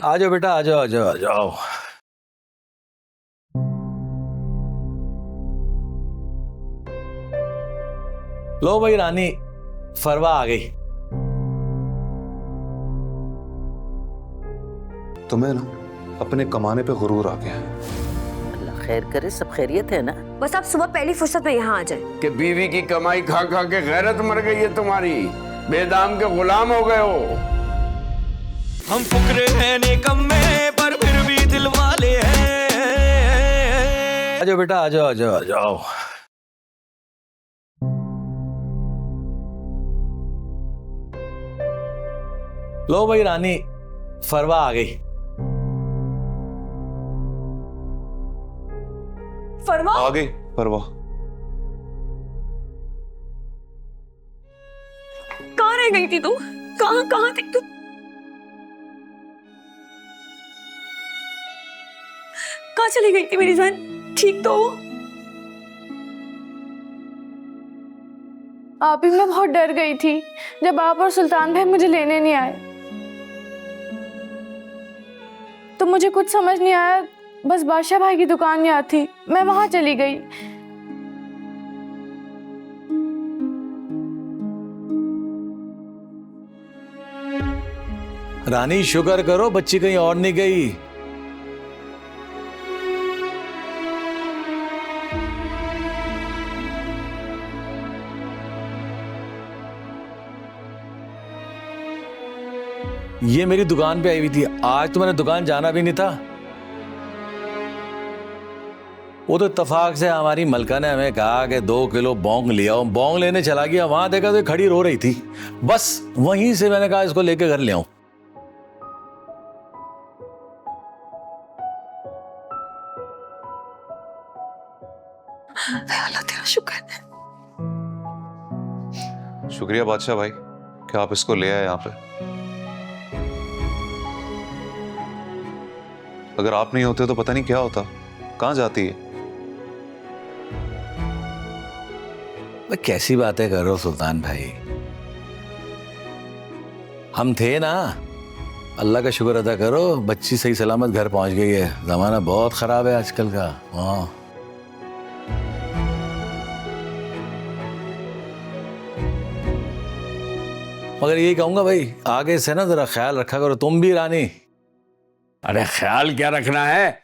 आ जाओ बेटा, आ जाओ आ जाओ आ जाओ। लो भाई रानी, फरवा आ गई। तुम्हें ना अपने कमाने पे गुरूर आ गया। अल्लाह खैर करे, सब खैरियत है ना? बस आप सुबह पहली फुर्सत में यहाँ आ जाए। कि बीवी की कमाई खा खा के गैरत मर गई है तुम्हारी, बेदाम के गुलाम हो गए हो। हम फुकरे हैं निकम्मे पर फिर भी दिल वाले हैं। आ जाओ बेटा, आ जाओ आ जाओ आ जाओ। लो भाई रानी, फरवा आ गई। फरवा आ गई परवा। कहाँ रह गई थी तू? कहाँ कहाँ थी तू? कहाँ चली गई थी मेरी जान? ठीक तो हो? आप ही, मैं बहुत डर गई थी जब आप और सुल्तान भाई मुझे लेने नहीं आए। तो मुझे कुछ समझ नहीं आया, बस बादशाह भाई की दुकान याद थी, मैं वहां चली गई। रानी शुक्र करो बच्ची कहीं और नहीं गई। ये मेरी दुकान पे आई हुई थी, आज तो मैंने दुकान जाना भी नहीं था। वो तो इत्तेफाक से हमारी मलका ने हमें कहा कि 2 किलो बौंग लिया। बौंग लेने चला गया, वहां देखा तो खड़ी रो रही थी। बस वहीं से मैंने कहा इसको लेके घर ले आऊं। अल्लाह तेरा शुक्र है। शुक्रिया बादशाह भाई कि आप इसको ले आए यहाँ पे। अगर आप नहीं होते तो पता नहीं क्या होता, कहाँ जाती है। कैसी बातें कर रहे हो सुल्तान भाई, हम थे ना। अल्लाह का शुक्र अदा करो, बच्ची सही सलामत घर पहुंच गई है। जमाना बहुत खराब है आजकल का। हाँ, मगर यही कहूंगा भाई, आगे से ना जरा ख्याल रखा करो तुम भी रानी। अरे ख्याल क्या रखना है,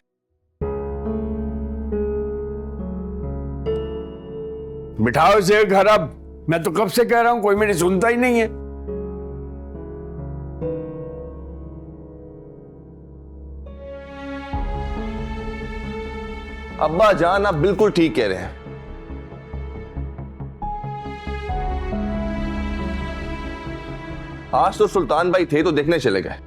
बिठाओ इसे घर। अब मैं तो कब से कह रहा हूं, कोई मेरी सुनता ही नहीं है। अब्बा जान आप बिल्कुल ठीक कह रहे हैं। आज तो सुल्तान भाई थे तो देखने चले गए,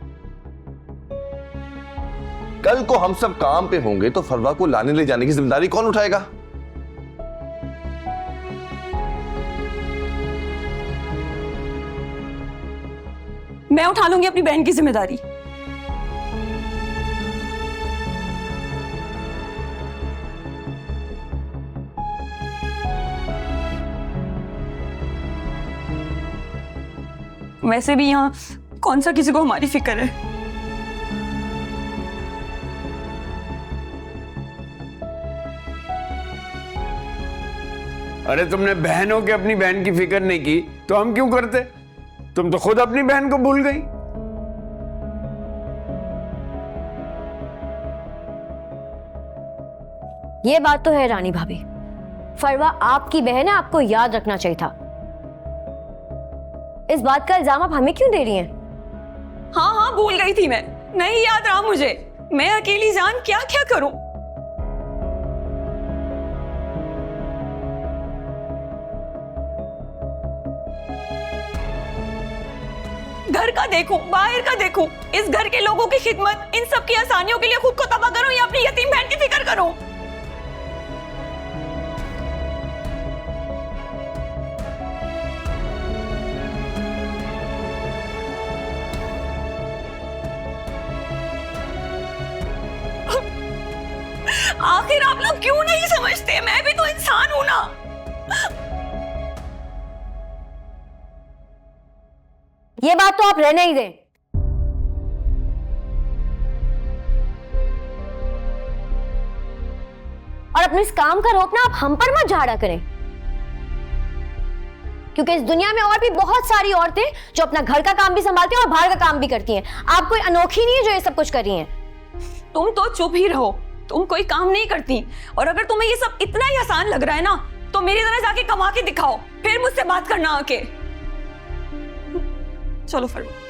कल को हम सब काम पे होंगे तो फरवा को लाने ले जाने की जिम्मेदारी कौन उठाएगा? मैं उठा लूंगी अपनी बहन की जिम्मेदारी। वैसे भी यहाँ कौन सा किसी को हमारी फिक्र है। अरे तुमने बहन हो के अपनी बहन की फिक्र नहीं की तो हम क्यों करते? तुम तो खुद अपनी बहन को भूल गई। ये बात तो है रानी भाभी, फरवा आपकी बहन है, आपको याद रखना चाहिए था। इस बात का इल्जाम आप हमें क्यों दे रही हैं? हाँ हाँ भूल गई थी मैं, नहीं याद रहा मुझे। मैं अकेली जान क्या क्या करूं। घर का देखूं, बाहर का देखूं, इस घर के लोगों की खिदमत, इन सब की आसानियों के लिए खुद को तबाह करूं या अपनी यतीम बहन की फिक्र करूं? आखिर आप लोग क्यों नहीं समझते? मैं भी तो इंसान हूं ना। ये बात तो आप रहने ही दें। और अपने इस काम का रोप ना आप हम पर मत झाड़ा करें, क्योंकि इस दुनिया में और भी बहुत सारी औरतें जो अपना घर का काम भी संभालती हैं और बाहर का काम भी करती हैं। आप कोई अनोखी नहीं है जो ये सब कुछ कर रही हैं। तुम तो चुप ही रहो, तुम कोई काम नहीं करती, और अगर तुम्हें ये सब इतना ही आसान लग रहा है ना तो मेरी तरह जाके कमा के दिखाओ, फिर मुझसे बात करना आके। चलो फरवा।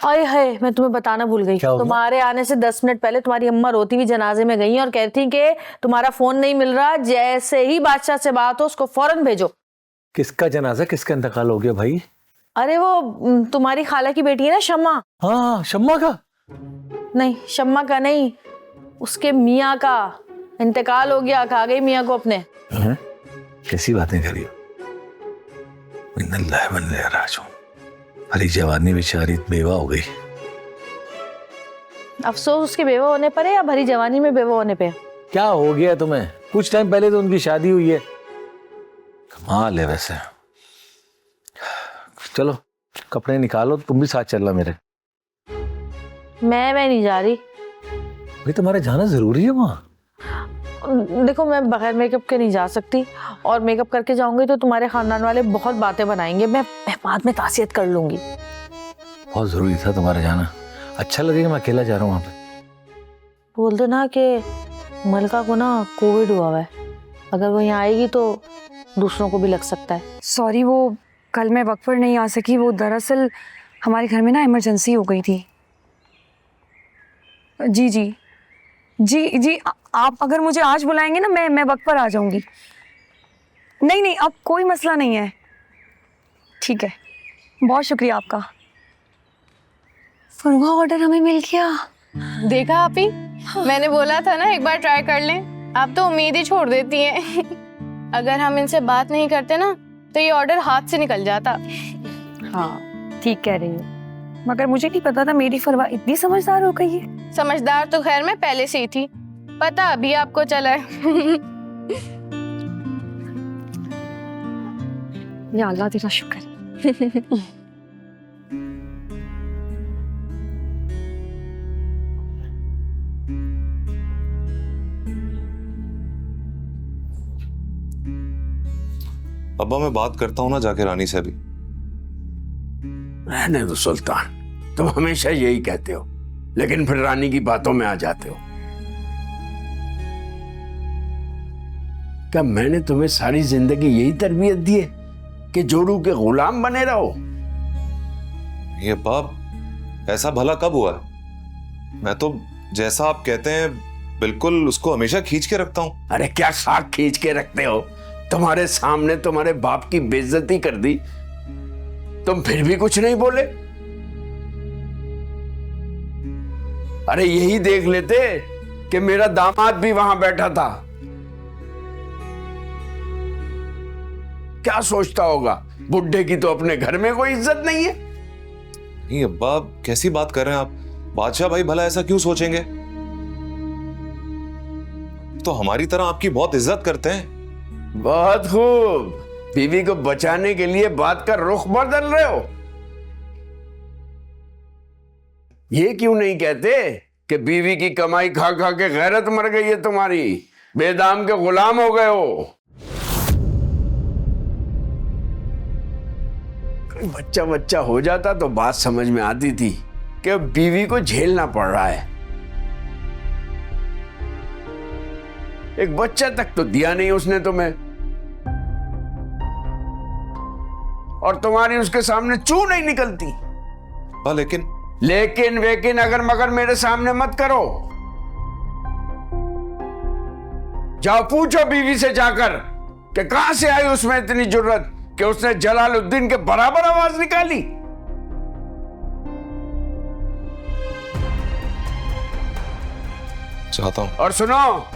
अरे है, मैं तुम्हें बताना भूल गई। क्या हो गया? तुम्हारे आने से 10 मिनट पहले तुम्हारी अम्मा रोती हुई जनाजे में गई और कहती कि तुम्हारा फोन नहीं मिल रहा, जैसे ही बादशाह से बात हो उसको फौरन भेजो। किसका जनाजा, किसका इंतकाल हो गया भाई? अरे वो तुम्हारी खाला की बेटी है ना, शम्मा। हाँ, शम्मा का? नहीं, शम्मा का नहीं, उसके मियाँ का इंतकाल हो गया। खा गई मियाँ को अपने। हैं? कैसी बातें करी हो? इन्नल्लाह व इन्ना इलैहि राजिऊन। हरी जवानी बेचारी बेवा हो गई। अफसोस उसके बेवा होने पर है या भरी जवानी में बेवा होने पे? क्या हो गया तुम्हें? कुछ टाइम पहले तो उनकी शादी हुई है। कमाल है वैसे। चलो कपड़े निकालो, तुम भी साथ चलना मेरे। मैं नहीं जा रही भाई, तुम्हारा जाना जरूरी है वहाँ। देखो, मैं बगैर मेकअप के नहीं जा सकती, और मेकअप करके जाऊंगी तो तुम्हारे खानदान वाले बहुत बातें बनाएंगे। मैं बाद में तासीयत कर लूंगी। बहुत जरूरी था तुम्हारा जाना। अच्छा लगेगा मैं अकेला जा रहा हूँ वहाँ पे। बोल दो ना कि मलका को ना कोविड हुआ है, अगर वो यहाँ आएगी तो दूसरों को भी लग सकता है। सॉरी, वो कल मैं वक्त पर नहीं आ सकी। वो दरअसल हमारे घर में ना इमरजेंसी हो गई थी। जी जी जी जी, आप अगर मुझे आज बुलाएंगे ना, मैं वक्त पर आ जाऊंगी। नहीं नहीं, अब कोई मसला नहीं है। ठीक है, बहुत शुक्रिया आपका। फरवा, ऑर्डर हमें मिल गया। देखा आप ही, मैंने बोला था ना एक बार ट्राई कर लें। आप तो उम्मीद ही छोड़ देती हैं। अगर हम इनसे बात नहीं करते ना तो ये ऑर्डर हाथ से निकल जाता। हाँ, ठीक कह रही हो। मगर मुझे नहीं पता था मेरी फरवा इतनी समझदार हो गई है। समझदार तो खैर मैं पहले से ही थी, पता अभी आपको चला है। या अल्लाह तेरा शुक्र। अब्बा मैं बात करता हूँ ना जाके रानी से अभी। रहने दो सुल्तान, तुम हमेशा यही कहते हो, लेकिन फिर रानी की बातों में आ जाते हो। क्या मैंने तुम्हें सारी जिंदगी यही तरबियत दी है कि जोरू के गुलाम बने रहो? ये बाप, ऐसा भला कब हुआ है? मैं तो जैसा आप कहते हैं बिल्कुल उसको हमेशा खींच के रखता हूँ। अरे क्या साख खींच के रखते हो? तुम्हारे सामने तुम्हारे बाप की बेइज्जती कर दी, तुम फिर भी कुछ नहीं बोले। अरे यही देख लेते कि मेरा दामाद भी वहां बैठा था, क्या सोचता होगा? बुड्ढे की तो अपने घर में कोई इज्जत नहीं है। नहीं अब्बा, कैसी बात कर रहे हैं आप? बादशाह भाई भला ऐसा क्यों सोचेंगे? तो हमारी तरह आपकी बहुत इज्जत करते हैं। बहुत खूब, बीवी को बचाने के लिए बात का रुख बदल रहे हो। ये क्यों नहीं कहते कि बीवी की कमाई खा खा के गैरत मर गई है तुम्हारी, बेदाम के गुलाम हो गए हो। कोई बच्चा हो जाता तो बात समझ में आती थी कि बीवी को झेलना पड़ रहा है। एक बच्चा तक तो दिया नहीं उसने तुम्हें, और तुम्हारी उसके सामने चू नहीं निकलती। लेकिन वेकिन अगर मगर मेरे सामने मत करो। जाओ पूछो बीवी से जाकर कि कहां से आई उसमें इतनी जुर्रत कि उसने जलालुद्दीन के बराबर आवाज निकाली। चाहता हूं। और सुनो,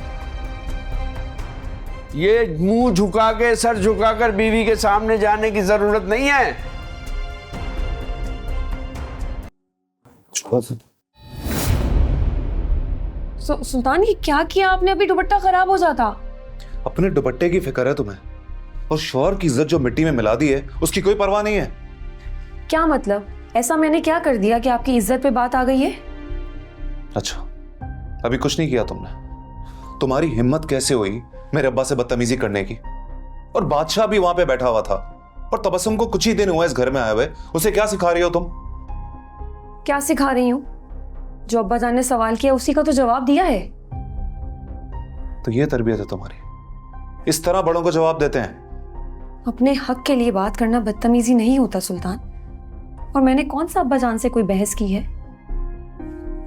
ये मुंह झुका के सर झुकाकर बीवी के सामने जाने की जरूरत नहीं है। सुल्तान, ये क्या किया आपने? अभी दुपट्टा खराब हो जाता। अपने दुपट्टे की फिक्र है तुम्हें, और शौहर की इज्जत जो मिट्टी में मिला दी है उसकी कोई परवाह नहीं है। क्या मतलब? ऐसा मैंने क्या कर दिया कि आपकी इज्जत पे बात आ गई है? अच्छा, अभी कुछ नहीं किया तुमने? तुम्हारी हिम्मत कैसे हुई मेरे अब्बा से बदतमीजी करने की? और बादशाह भी वहां पे बैठा हुआ था, और तबस्सुम को कुछ ही दिन हुआ इस घर में आए हुए, उसे क्या सिखा रही हो तुम? क्या सिखा रही हूँ? जो अब्बा जान ने सवाल किया उसी का तो जवाब दिया है। तो ये तरबियत है तुम्हारी? इस तरह बड़ों को जवाब देते हैं? अपने हक के लिए बात करना बदतमीजी नहीं होता सुल्तान। और मैंने कौन सा अब्बा जान से कोई बहस की है?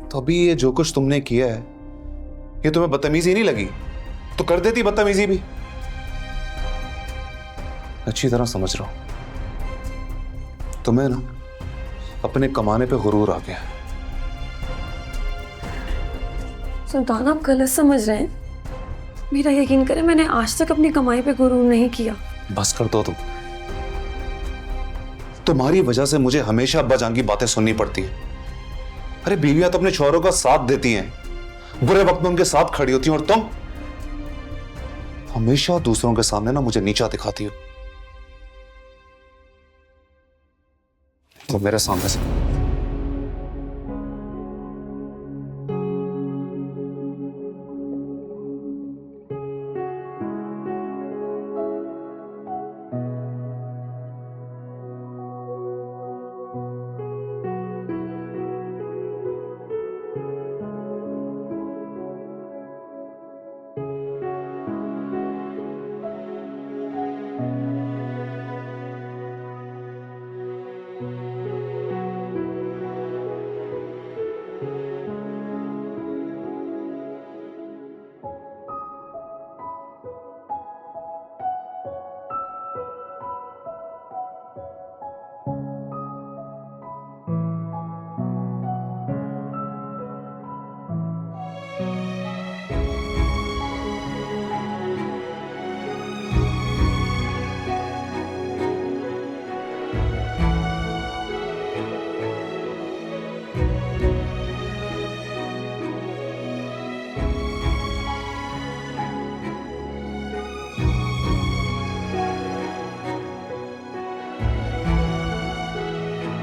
तो अभी ये जो कुछ तुमने किया है, ये तुम्हें बदतमीजी नहीं लगी? तो कर देती बदतमीजी भी। अच्छी तरह समझ रहा हूं तुम्हें ना अपने कमाने पे गुरूर आ गया। सुल्तान आप गलत समझ रहे हैं। मेरा यकीन करें, मैंने आज तक अपनी कमाई पे गुरूर नहीं किया। बस कर दो तुम। तुम्हारी वजह से मुझे हमेशा अब्बा जान की बातें सुननी पड़ती है। अरे बीवियां तो अपने शौहरों का साथ देती हैं, बुरे वक्त में उनके साथ खड़ी होती हैं, और तुम हमेशा दूसरों के सामने ना मुझे नीचा दिखाती हो। तो मेरे सामने से